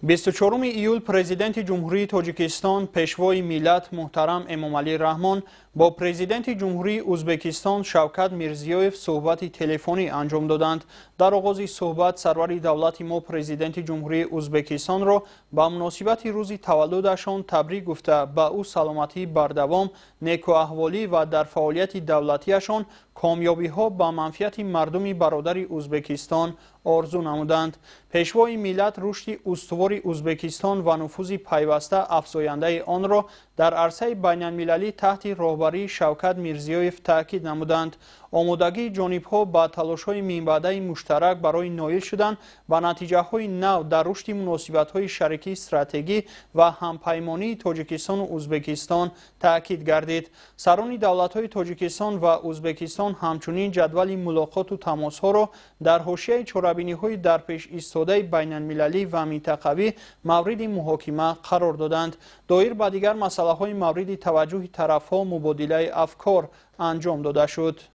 24 ایول پرزیدنت جمهوری تاجیکستان پیشوای ملت محترم امامعلی رحمان با پرزیدنت جمهوری ازبکستان شوکت میرزیویف صحبت تلفنی انجام دادند. در آغاز صحبت سرور دولت ما پرزیدنت جمهوری ازبکستان را با مناسبت روز تولدشان تبریک گفته به او سلامتی بردوام، نیکواحوالی و در فعالیت دولتیشان کامیابی ها با منفعت مردم برادر ازبکستان آرزو نمودند. پیشوای ملت رشد استوار ازبکستان و نفوذ پیوسته افزاینده آن را در عرصه بین المللی تحت راهبری شوکت میرزیویف تاکید نمودند. آمادگی جانب‌ها با تلاش‌های منبعده مشترک برای نایل شدن به نتیجه‌های نو در رشد مناسبت‌های شریکی استراتژی و همپیمانی تاجیکستان و ازبکستان تاکید گردید. سران دولت‌های تاجیکستان و ازبکستان همچنین جدول ملاقات و تماس‌ها را در حاشیه چاره‌بینی‌های در پیش ایستاده بین المللی و منطقوی مورد محاکمه قرار دادند. دایر به دیگر مسائل مورد توجه طرف‌ها مبادله افکار انجام داده شد.